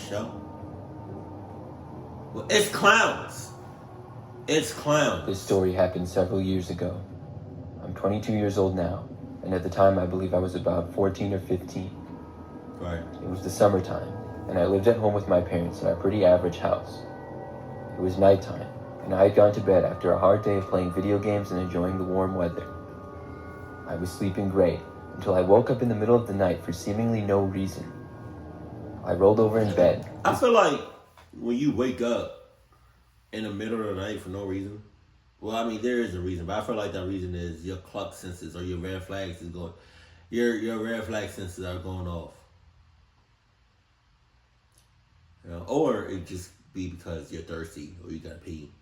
show? Well, it's clowns. It's clowns. This story happened several years ago. I'm 22 years old now, and at the time I believe I was about 14 or 15. Right. It was the summertime, and I lived at home with my parents in our pretty average house. It was nighttime, and I had gone to bed after a hard day of playing video games and enjoying the warm weather. I was sleeping great until I woke up in the middle of the night for seemingly no reason. I rolled over in bed. I feel like when you wake up in the middle of the night for no reason, well, I mean, there is a reason, but I feel like that reason is your clock senses or your red flags is going, your red flag senses are going off. You know, or it just be because you're thirsty or you gotta pee.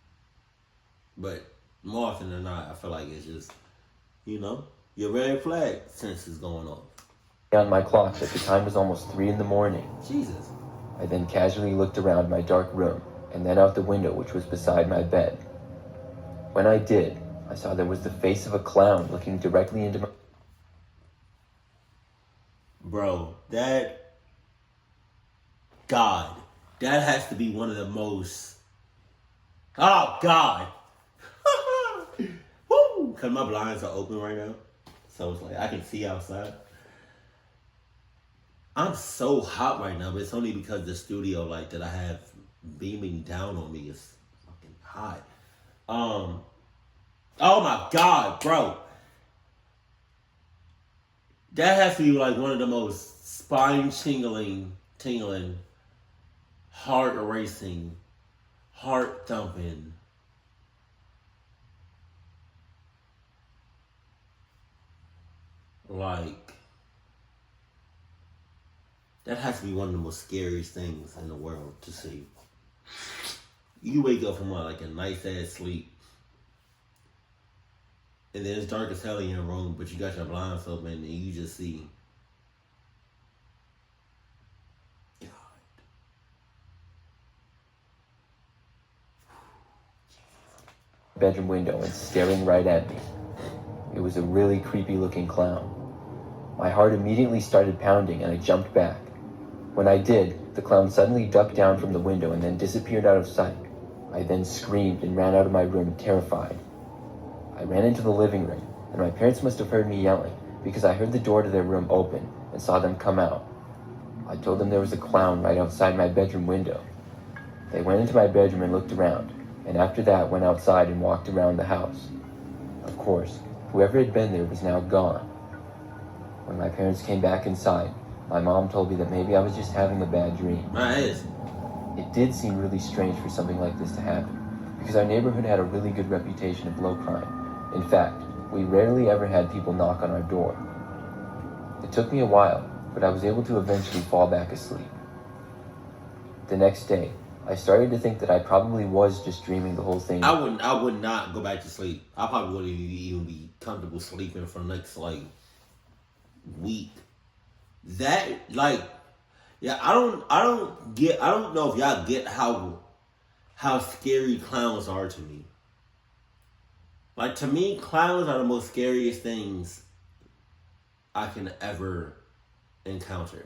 But more often than not, I feel like it's just, you know, your red flag senses going off. On my clock that the time was almost 3 a.m. Jesus. I then casually looked around my dark room and then out the window which was beside my bed. When I did, I saw there was the face of a clown looking directly into my... Bro, that has to be one of the most... Oh, God. Woo! Because my blinds are open right now. So it's like, I can see outside. I'm so hot right now, but it's only because the studio light that I have beaming down on me is fucking hot. Oh my God, bro. That has to be like one of the most spine-tingling, heart-erasing, heart-thumping, like, that has to be one of the most scariest things in the world to see. You wake up from like a nice ass sleep, and then it's dark as hell in your room, but you got your blinds open and you just see God. bedroom window and staring right at me. It was a really creepy looking clown. My heart immediately started pounding and I jumped back. When I did, the clown suddenly ducked down from the window and then disappeared out of sight. I then screamed and ran out of my room terrified. I ran into the living room, and my parents must have heard me yelling because I heard the door to their room open and saw them come out. I told them there was a clown right outside my bedroom window. They went into my bedroom and looked around, and after that went outside and walked around the house. Of course, whoever had been there was now gone. When my parents came back inside, my mom told me that maybe I was just having a bad dream. It did seem really strange for something like this to happen, because our neighborhood had a really good reputation of low crime. In fact, we rarely ever had people knock on our door. It took me a while, but I was able to eventually fall back asleep. The next day, I started to think that I probably was just dreaming the whole thing. I would not go back to sleep. I probably wouldn't even be comfortable sleeping for the next week. That yeah, I don't know if y'all get how scary clowns are to me. Like, to me, clowns are the most scariest things I can ever encounter.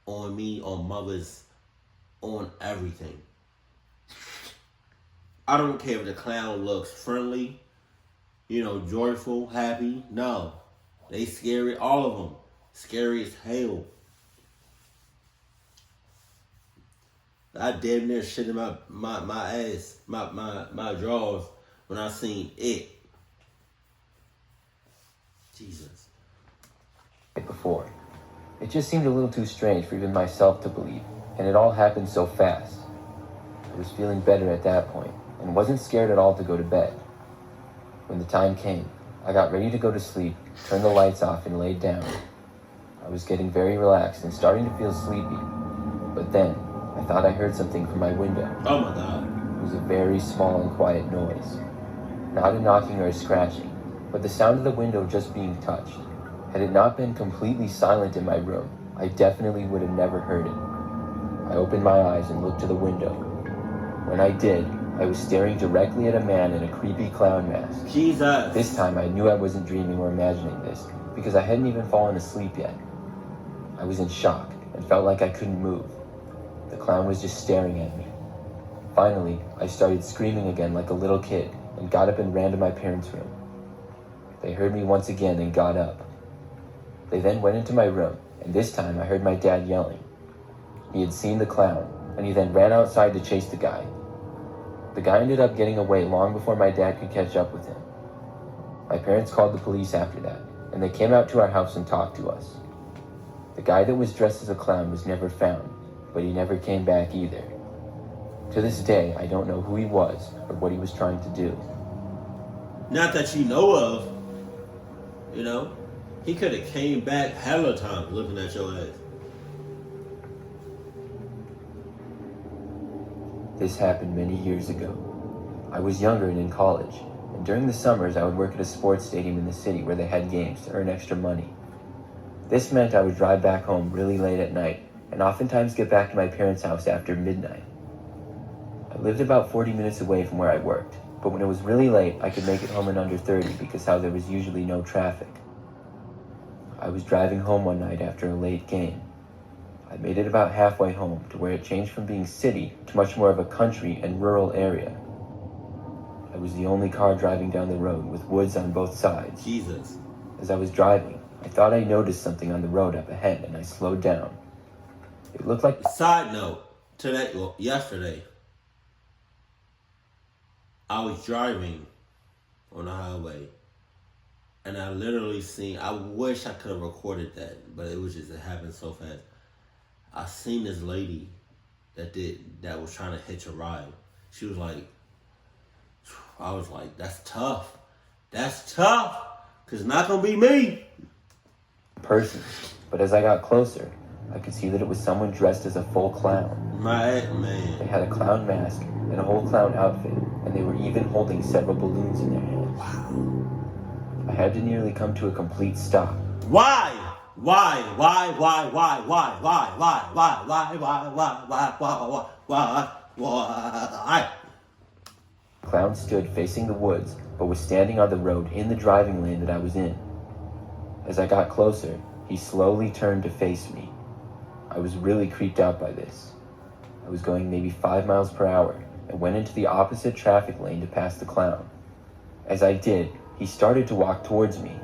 On me, on mothers, on everything. I don't care if the clown looks friendly, joyful, happy. No. They scary, all of them. Scary as hell. I damn near shit in my ass, my drawers when I seen it. Jesus. Before. It just seemed a little too strange for even myself to believe, and it all happened so fast. I was feeling better at that point, and wasn't scared at all to go to bed. When the time came, I got ready to go to sleep, turned the lights off, and laid down. I was getting very relaxed and starting to feel sleepy, but then I thought I heard something from my window. Oh my God. It was a very small and quiet noise. Not a knocking or a scratching, but the sound of the window just being touched. Had it not been completely silent in my room, I definitely would have never heard it. I opened my eyes and looked to the window. When I did, I was staring directly at a man in a creepy clown mask. Jesus. This time I knew I wasn't dreaming or imagining this, because I hadn't even fallen asleep yet. I was in shock and felt like I couldn't move. The clown was just staring at me. Finally, I started screaming again like a little kid and got up and ran to my parents' room. They heard me once again and got up. They then went into my room, and this time I heard my dad yelling. He had seen the clown, and he then ran outside to chase the guy. The guy ended up getting away long before my dad could catch up with him. My parents called the police after that, and they came out to our house and talked to us. The guy that was dressed as a clown was never found, but he never came back either. To this day, I don't know who he was or what he was trying to do. Not that you know of. You know? He could have came back hella times looking at your ass. This happened many years ago. I was younger and in college, and during the summers I would work at a sports stadium in the city where they had games to earn extra money. This meant I would drive back home really late at night and oftentimes get back to my parents' house after midnight. I lived about 40 minutes away from where I worked, but when it was really late I could make it home in under 30 because how there was usually no traffic. I was driving home one night after a late game. I made it about halfway home to where it changed from being city to much more of a country and rural area. I was the only car driving down the road with woods on both sides. Jesus. As I was driving, I thought I noticed something on the road up ahead and I slowed down. It looked like... Side note, yesterday, I was driving on the highway and I literally seen, I wish I could have recorded that, but it happened so fast. I seen this lady that was trying to hitch a ride. She was like, I was like, that's tough. That's tough. Cause it's not gonna be me. Person. But as I got closer, I could see that it was someone dressed as a full clown. My man. They had a clown mask and a whole clown outfit, and they were even holding several balloons in their hands. Wow. I had to nearly come to a complete stop. Why? Clown stood facing the woods, but was standing on the road in the driving lane that I was in. As I got closer, he slowly turned to face me. I was really creeped out by this. I was going maybe 5 miles per hour and went into the opposite traffic lane to pass the clown. As I did, he started to walk towards me.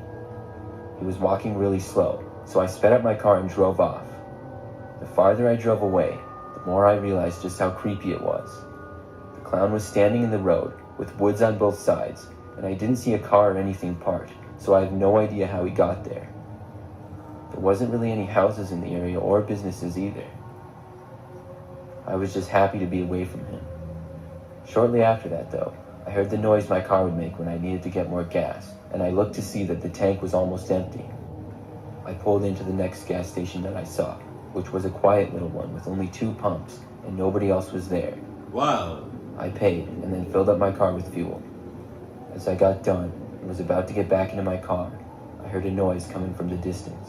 He was walking really slow, so I sped up my car and drove off. The farther I drove away, the more I realized just how creepy it was. The clown was standing in the road with woods on both sides, and I didn't see a car or anything parked, so I have no idea how he got there. There wasn't really any houses in the area or businesses either. I was just happy to be away from him. Shortly after that, though, I heard the noise my car would make when I needed to get more gas, and I looked to see that the tank was almost empty. I pulled into the next gas station that I saw, which was a quiet little one with only 2 pumps, and nobody else was there. Wow. I paid, and then filled up my car with fuel. As I got done and was about to get back into my car, I heard a noise coming from the distance.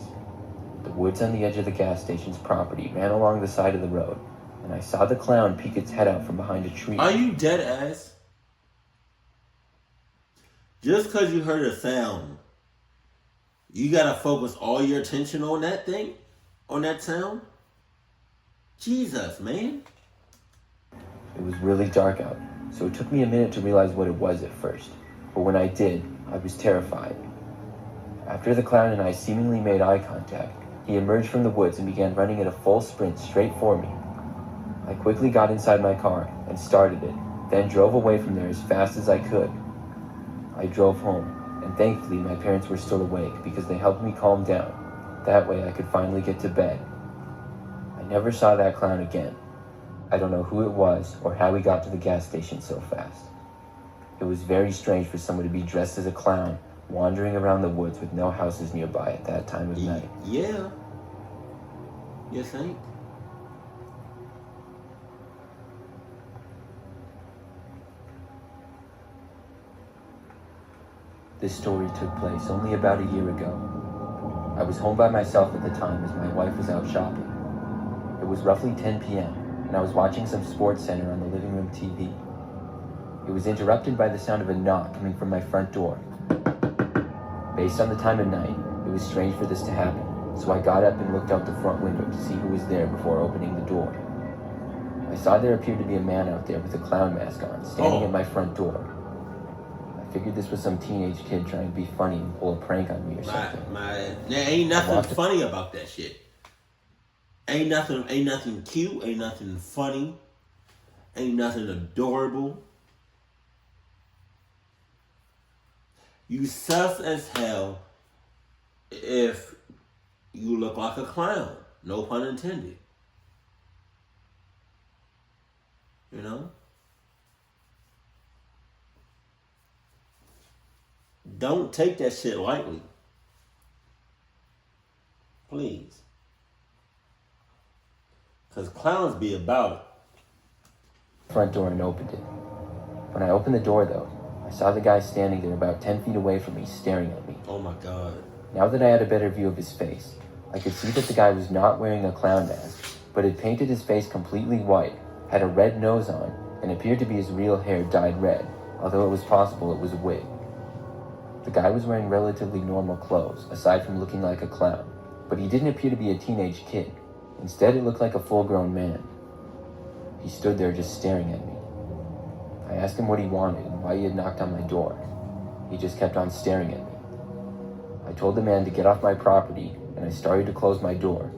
The woods on the edge of the gas station's property ran along the side of the road, and I saw the clown peek its head out from behind a tree. Are you dead ass? Just because you heard a sound, you gotta focus all your attention on that thing? On that sound? Jesus, man. It was really dark out, so it took me a minute to realize what it was at first. But when I did, I was terrified. After the clown and I seemingly made eye contact, he emerged from the woods and began running at a full sprint straight for me. I quickly got inside my car and started it, then drove away from there as fast as I could. I drove home, and thankfully my parents were still awake because they helped me calm down. That way I could finally get to bed. I never saw that clown again. I don't know who it was or how he got to the gas station so fast. It was very strange for someone to be dressed as a clown, wandering around the woods with no houses nearby at that time of night. Yeah. You think? This story took place only about a year ago. I was home by myself at the time as my wife was out shopping. It was roughly 10 p.m. and I was watching some sports center on the living room TV. It was interrupted by the sound of a knock coming from my front door. Based on the time of night, it was strange for this to happen, so I got up and looked out the front window to see who was there before opening the door. I saw there appeared to be a man out there with a clown mask on, standing at my front door. I figured this was some teenage kid trying to be funny and pull a prank on me or something. There ain't nothing funny about that shit. Ain't nothing cute, ain't nothing funny, ain't nothing adorable. You sus as hell if you look like a clown. No pun intended. You know? Don't take that shit lightly. Please. Because clowns be about it. Front door and opened it. When I opened the door, though, I saw the guy standing there about 10 feet away from me, staring at me. Oh my God. Now that I had a better view of his face, I could see that the guy was not wearing a clown mask, but had painted his face completely white, had a red nose on, and appeared to be his real hair dyed red, although it was possible it was a wig. The guy was wearing relatively normal clothes, aside from looking like a clown, but he didn't appear to be a teenage kid. Instead, it looked like a full-grown man. He stood there just staring at me. I asked him what he wanted and why he had knocked on my door. He just kept on staring at me. I told the man to get off my property, and I started to close my door.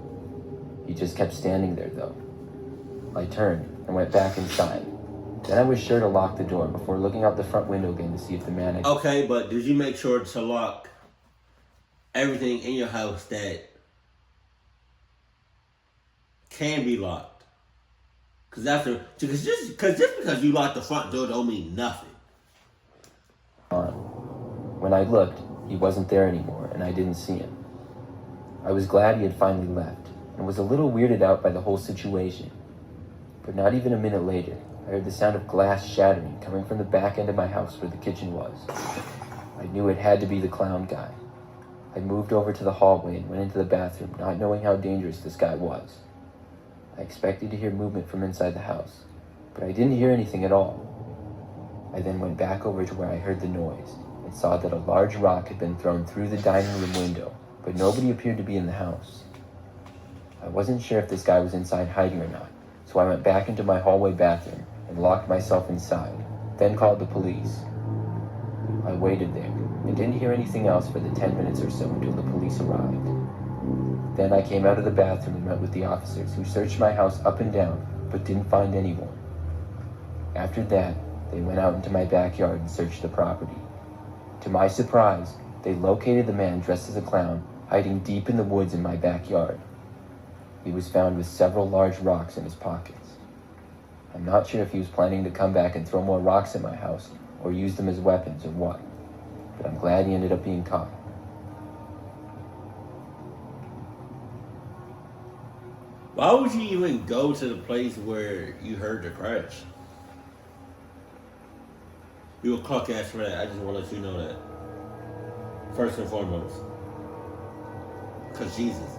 He just kept standing there, though. I turned and went back inside. Then I was sure to lock the door before looking out the front window again to see if the man had... Okay, but did you make sure to lock everything in your house that can be locked? Because just because you locked the front door don't mean nothing. When I looked, he wasn't there anymore, and I didn't see him. I was glad he had finally left, and was a little weirded out by the whole situation. But not even a minute later, I heard the sound of glass shattering coming from the back end of my house where the kitchen was. I knew it had to be the clown guy. I moved over to the hallway and went into the bathroom, not knowing how dangerous this guy was. I expected to hear movement from inside the house, but I didn't hear anything at all. I then went back over to where I heard the noise and saw that a large rock had been thrown through the dining room window, but nobody appeared to be in the house. I wasn't sure if this guy was inside hiding or not, so I went back into my hallway bathroom and locked myself inside, then called the police. I waited there and didn't hear anything else for the 10 minutes or so until the police arrived. Then I came out of the bathroom and met with the officers, who searched my house up and down, but didn't find anyone. After that, they went out into my backyard and searched the property. To my surprise, they located the man dressed as a clown, hiding deep in the woods in my backyard. He was found with several large rocks in his pockets. I'm not sure if he was planning to come back and throw more rocks at my house, or use them as weapons or what, but I'm glad he ended up being caught. Why would you even go to the place where you heard the crash? You a clock ass for that. I just want to let you know that. First and foremost. Because Jesus.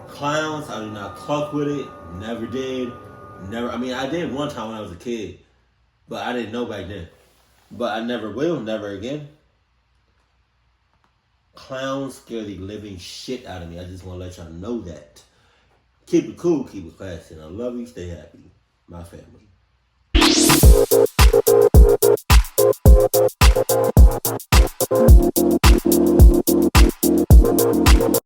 Clowns, I do not cluck with it. Never did. Never. I mean, I did one time when I was a kid. But I didn't know back then. But I never will. Never again. Clowns scare the living shit out of me. I just want to let y'all know that. Keep it cool, keep it classy. And I love you. Stay happy. My family.